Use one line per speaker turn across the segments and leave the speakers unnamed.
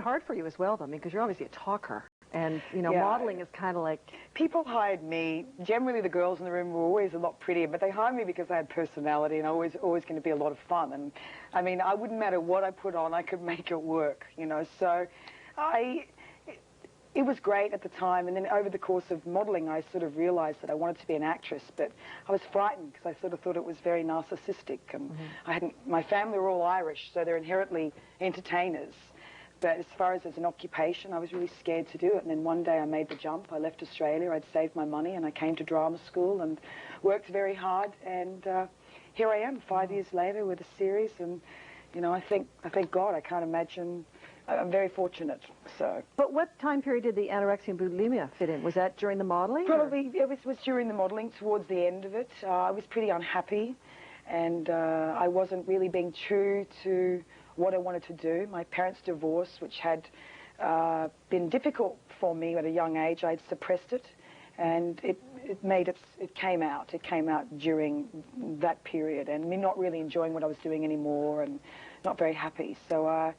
hard for you as well, though, I mean, because you're obviously a talker. And, you know,
Yeah.
modeling is kind of like...
People hired me. Generally, the girls in the room were always a lot prettier, but they hired me because I had personality and I was always going to be a lot of fun. And, I mean, I wouldn't matter what I put on, I could make it work, you know. So it was great at the time. And then over the course of modeling, I sort of realized that I wanted to be an actress, but I was frightened because I sort of thought it was very narcissistic. And my family were all Irish, so they're inherently entertainers. But as far as an occupation, I was really scared to do it. And then one day I made the jump. I left Australia. I'd saved my money and I came to drama school and worked very hard. And here I am 5 years later with a series. And, you know, I thank God. I can't imagine. I'm very fortunate. So.
But what time period did the anorexia and bulimia fit in? Was that during the modeling?
Probably it was during the modeling, towards the end of it. I was pretty unhappy. And I wasn't really being true to what I wanted to do. My parents' divorce, which had been difficult for me at a young age, I'd suppressed it, and it came out. It came out during that period, and me not really enjoying what I was doing anymore, and not very happy. So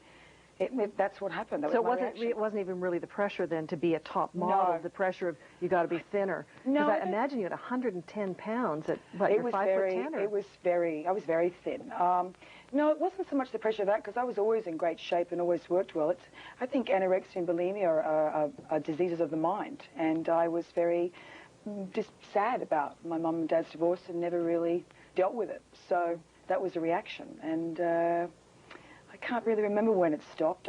that's what happened. That
so
was
it wasn't even really the pressure then to be a top model.
No.
The pressure of you got to be thinner.
No,
because I imagine you had 110 pounds at what? You're 5'10".
I was very thin. No, it wasn't so much the pressure of that, because I was always in great shape and always worked well. I think anorexia and bulimia are diseases of the mind, and I was very just sad about my mum and dad's divorce and never really dealt with it. So that was a reaction, and I can't really remember when it stopped.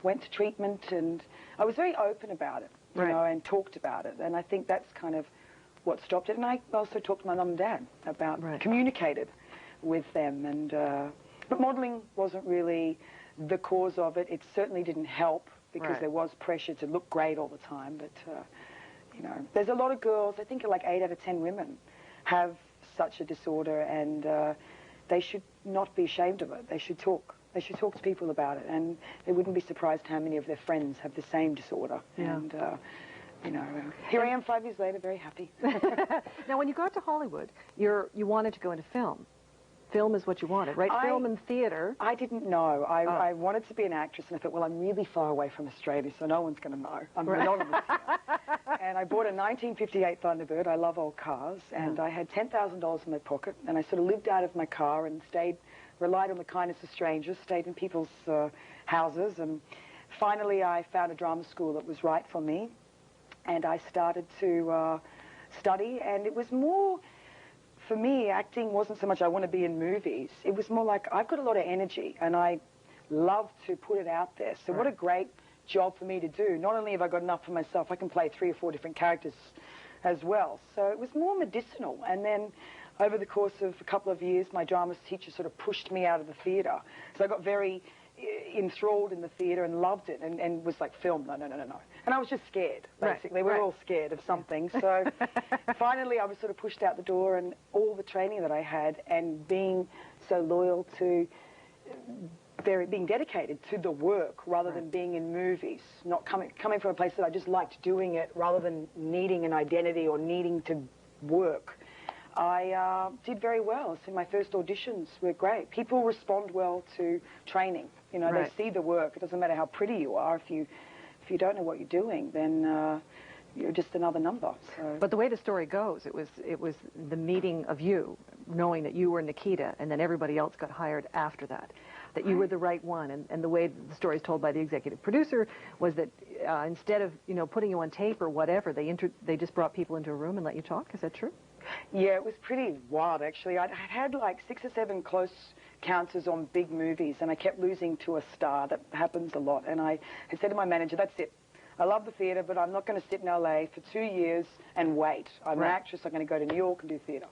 Went to treatment, and I was very open about it, you know, and talked about it, and I think that's kind of what stopped it. And I also talked to my mum and dad about, communicated with them, and but modelling wasn't really the cause of it. It certainly didn't help, because there was pressure to look great all the time. But you know, there's a lot of girls. I think like 8 out of 10 women have such a disorder, and they should not be ashamed of it. They should talk. They should talk to people about it, and they wouldn't be surprised how many of their friends have the same disorder. Yeah. And you know, here I am 5 years later, very happy.
Now, when you got to Hollywood, you wanted to go into film. Film is what you wanted, right? Film and theater.
I didn't know. I wanted to be an actress, and I thought, well, I'm really far away from Australia, so no one's going to know. I'm monogamous here. And I bought a 1958 Thunderbird. I love old cars, and I had $10,000 in my pocket, and I sort of lived out of my car and relied on the kindness of strangers, stayed in people's houses, and finally I found a drama school that was right for me, and I started to study, and it was more... For me, acting wasn't so much I want to be in movies. It was more like I've got a lot of energy and I love to put it out there. So what a great job for me to do. Not only have I got enough for myself, I can play 3 or 4 different characters as well. So it was more medicinal. And then over the course of a couple of years, my drama teacher sort of pushed me out of the theatre. So I got very enthralled in the theatre and loved it, and was like, film, no. And I was just scared, basically. We're all scared of something. So finally I was sort of pushed out the door, and all the training that I had and being so loyal to, being dedicated to the work rather than being in movies, not coming from a place that I just liked doing it rather than needing an identity or needing to work. I did very well. So my first auditions were great. People respond well to training. You know, they see the work. It doesn't matter how pretty you are. If you don't know what you're doing, then you're just another number. So.
But the way the story goes, it was the meeting of you, knowing that you were Nikita, and then everybody else got hired after that. That you were the right one, and the way the story is told by the executive producer was that instead of putting you on tape or whatever, they just brought people into a room and let you talk. Is that true?
Yeah, it was pretty wild, actually. I'd had like 6 or 7 close encounters on big movies, and I kept losing to a star. That happens a lot. And I had said to my manager, that's it. I love the theatre, but I'm not going to sit in LA for 2 years and wait. I'm an actress. I'm going to go to New York and do theatre.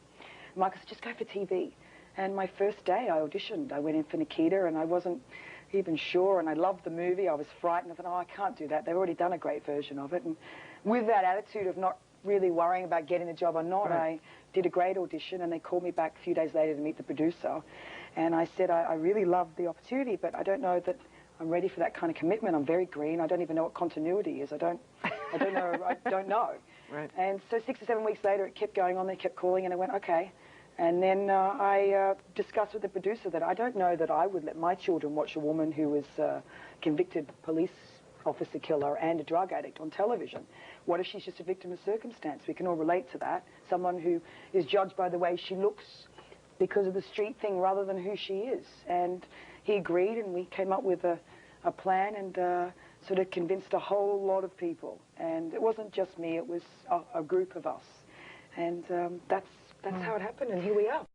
Michael said, just go for TV. And my first day, I auditioned. I went in for Nikita, and I wasn't even sure, and I loved the movie. I was frightened. I thought, oh, I can't do that. They've already done a great version of it. And with that attitude of not really worrying about getting the job or not, I did a great audition, and they called me back a few days later to meet the producer. And I said, I really loved the opportunity, but I don't know that I'm ready for that kind of commitment. I'm very green. I don't even know what continuity is. I don't know. Right. And so 6 or 7 weeks later, it kept going on. They kept calling, and I went, okay. And then I discussed with the producer that I don't know that I would let my children watch a woman who was a convicted police officer killer and a drug addict on television. What if she's just a victim of circumstance? We can all relate to that. Someone who is judged by the way she looks because of the street thing rather than who she is. And he agreed, and we came up with a plan and sort of convinced a whole lot of people. And it wasn't just me, it was a group of us. And that's how it happened, and here we are.